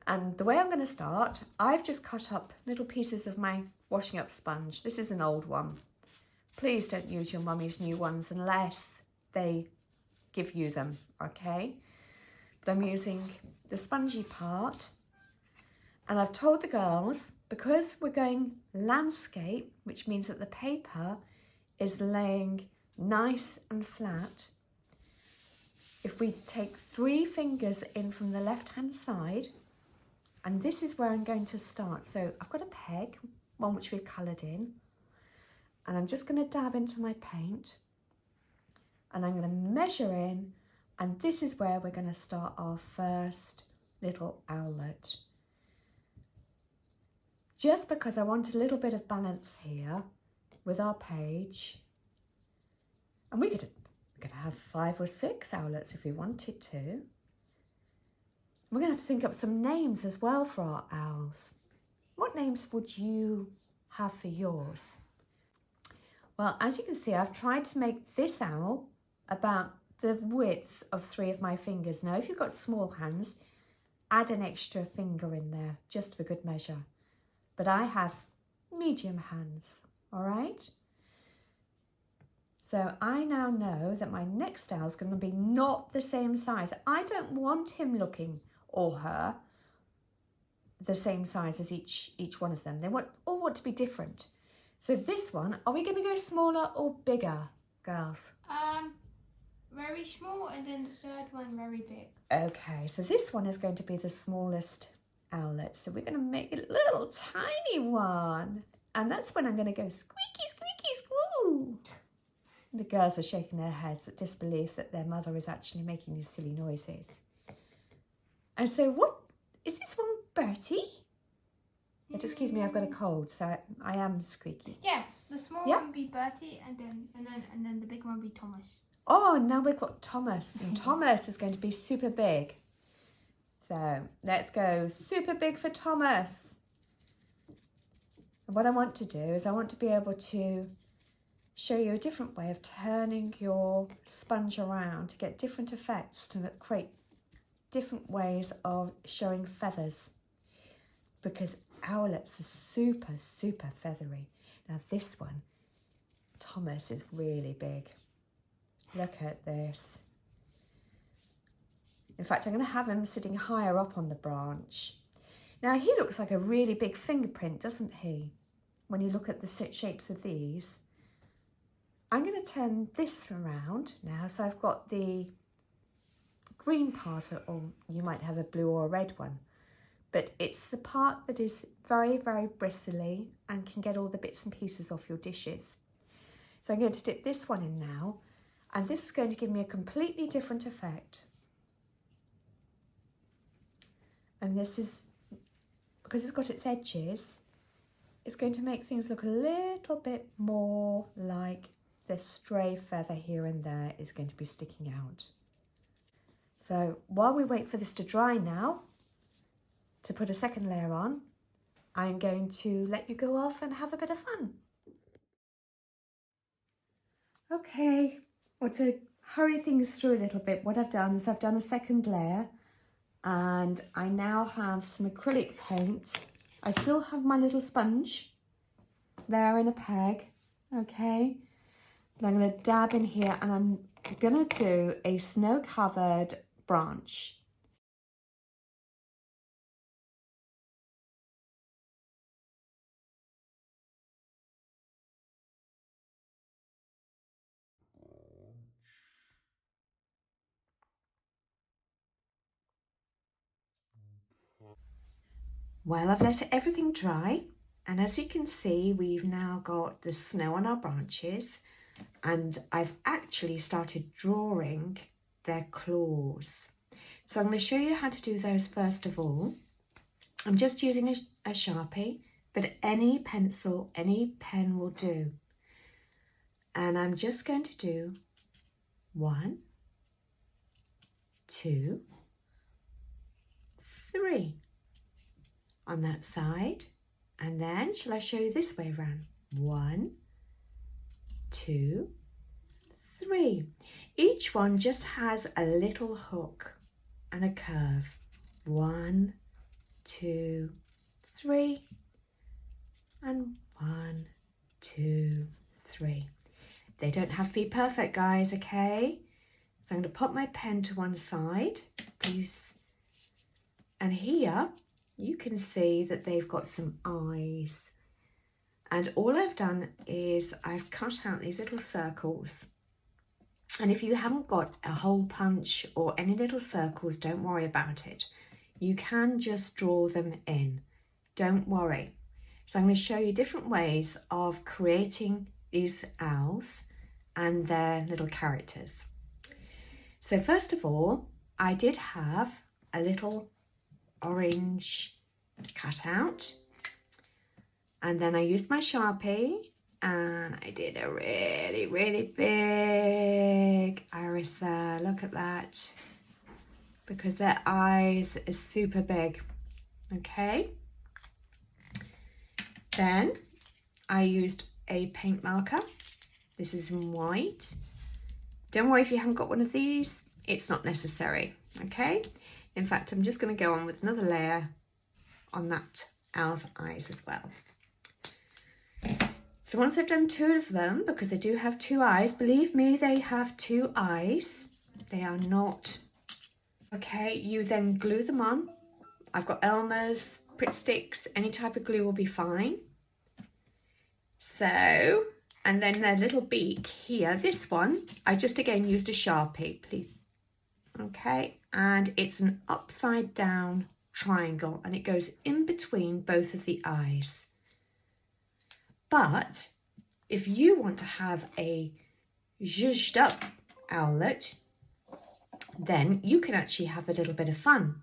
And the way I'm going to start, I've just cut up little pieces of my washing up sponge. This is an old one. Please don't use your mummy's new ones unless they give you them, okay? But I'm using the spongy part. And I've told the girls, because we're going landscape, which means that the paper is laying nice and flat, if we take 3 fingers in from the left-hand side, and this is where I'm going to start. So I've got a peg, one which we've coloured in, and I'm just going to dab into my paint, and I'm going to measure in, and this is where we're going to start our first little owlet. Just because I want a little bit of balance here with our page, and we could have 5 or 6 owlets if we wanted to. We're going to have to think up some names as well for our owls. What names would you have for yours? Well, as you can see, I've tried to make this owl about the width of 3 of my fingers. Now, if you've got small hands, add an extra finger in there just for good measure. But I have medium hands, all right? So I now know that my next owl is going to be not the same size. I don't want him looking, or her, the same size as each one of them. They all want to be different. So this one, are we going to go smaller or bigger, girls? Very small, and then the third one very big. Okay, so this one is going to be the smallest owlet. So we're going to make a little tiny one. And that's when I'm going to go squeaky, squeaky, squoo. The girls are shaking their heads at disbelief that their mother is actually making these silly noises. And so what, is this one Bertie? But excuse me, I've got a cold, so I am squeaky. Yeah, the small one be Bertie, and then the big one be Thomas. Oh, now we've got Thomas, and Thomas is going to be super big. So let's go super big for Thomas. And what I want to do is I want to be able to show you a different way of turning your sponge around to get different effects, to create different ways of showing feathers, because owlets are super, super feathery. Now this one, Thomas, is really big. Look at this. In fact, I'm going to have him sitting higher up on the branch. Now he looks like a really big fingerprint, doesn't he? When you look at the shapes of these. I'm going to turn this around now, so I've got the green part, or you might have a blue or a red one, but it's the part that is very, very bristly and can get all the bits and pieces off your dishes. So I'm going to dip this one in now, and this is going to give me a completely different effect. And this is, because it's got its edges, it's going to make things look a little bit more like the stray feather here and there is going to be sticking out. So while we wait for this to dry now, to put a second layer on, I'm going to let you go off and have a bit of fun. Okay, well, to hurry things through a little bit, what I've done is I've done a second layer, and I now have some acrylic paint. I still have my little sponge there in a peg, okay? But I'm going to dab in here, and I'm going to do a snow-covered branch. Well, I've let everything dry, and as you can see, we've now got the snow on our branches, and I've actually started drawing their claws. So I'm going to show you how to do those first of all. I'm just using a Sharpie, but any pencil, any pen will do. And I'm just going to do 1, 2, 3 on that side. And then, shall I show you this way around? 1, 2, 3. Each one just has a little hook and a curve. 1, 2, 3, and 1, 2, 3. They don't have to be perfect, guys, okay? So I'm going to pop my pen to one side, please. And here you can see that they've got some eyes. And all I've done is I've cut out these little circles. And if you haven't got a hole punch or any little circles, don't worry about it. You can just draw them in. Don't worry. So I'm going to show you different ways of creating these owls and their little characters. So first of all, I did have a little orange cutout, and then I used my Sharpie and I did a really, really big iris there. Look at that, because their eyes are super big. Okay. Then I used a paint marker. This is in white. Don't worry if you haven't got one of these, it's not necessary, okay? In fact, I'm just going to go on with another layer on that owl's eyes as well. So once I've done 2 of them, because they do have 2 eyes, believe me, they have 2 eyes. They are not, okay, you then glue them on. I've got Elmer's, Pritt Sticks, any type of glue will be fine. So, and then their little beak here, this one, I just again used a Sharpie, please. Okay, and it's an upside down triangle and it goes in between both of the eyes. But if you want to have a zhuzhed up owlet, then you can actually have a little bit of fun.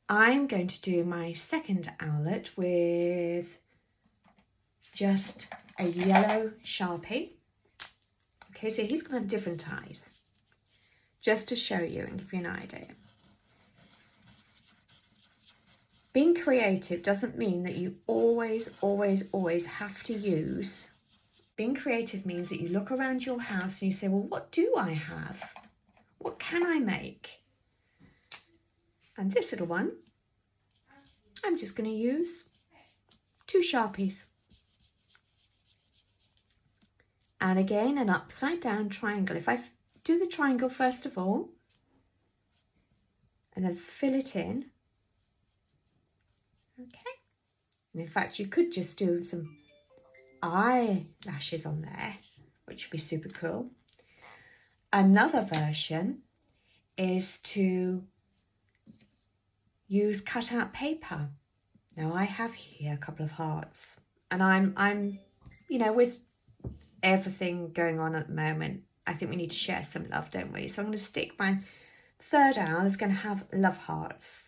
I'm going to do my second owlet with just a yellow Sharpie. Okay, so he's going to have different eyes, just to show you and give you an idea. Being creative doesn't mean that you always have to use. Being creative means that you look around your house and you say, well, what do I have? What can I make? And this little one, I'm just going to use 2 Sharpies. And again, an upside down triangle. If I do the triangle first of all, and then fill it in. Okay. And in fact, you could just do some eyelashes on there, which would be super cool. Another version is to use cutout paper. Now I have here a couple of hearts, and I'm, you know, with everything going on at the moment, I think we need to share some love, don't we? So I'm going to stick my third owl is going to have love hearts.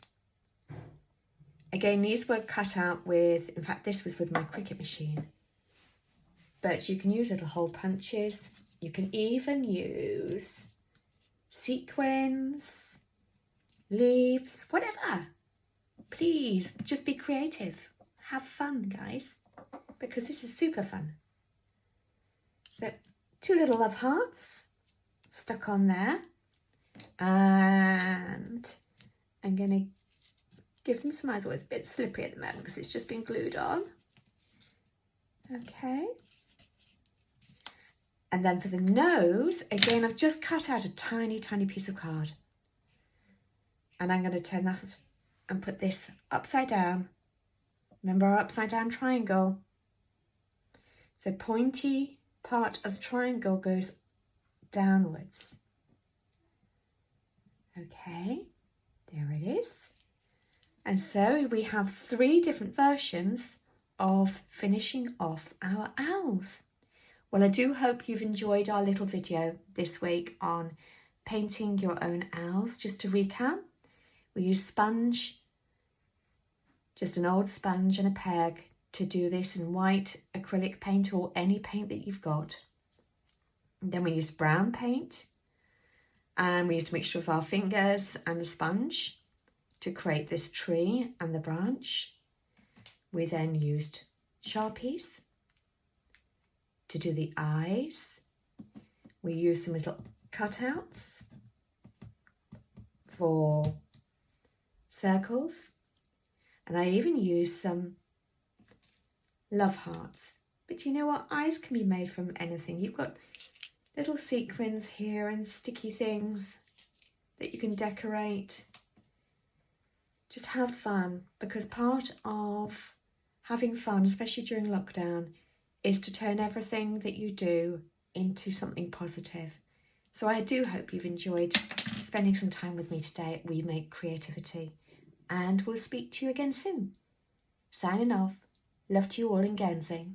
Again, these were cut out with, in fact, this was with my Cricut machine. But you can use little hole punches. You can even use sequins, leaves, whatever. Please, just be creative. Have fun, guys, because this is super fun. So 2 little love hearts stuck on there. And I'm going to give them some eyes. Oh, it's a bit slippery at the moment because it's just been glued on. Okay. And then for the nose, again, I've just cut out a tiny piece of card. And I'm going to turn that and put this upside down. Remember our upside down triangle? So pointy part of the triangle goes downwards. Okay, there it is. And so we have 3 different versions of finishing off our owls. Well, I do hope you've enjoyed our little video this week on painting your own owls. Just to recap, we use sponge, just an old sponge and a peg to do this in white acrylic paint or any paint that you've got. And then we used brown paint, and we used a mixture of our fingers and the sponge to create this tree and the branch. We then used Sharpies to do the eyes. We used some little cutouts for circles. And I even used some love hearts. But you know what? Eyes can be made from anything. You've got little sequins here and sticky things that you can decorate. Just have fun, because part of having fun, especially during lockdown, is to turn everything that you do into something positive. So I do hope you've enjoyed spending some time with me today at We Make Creativity, and we'll speak to you again soon. Signing off. Love to you all in Guernsey.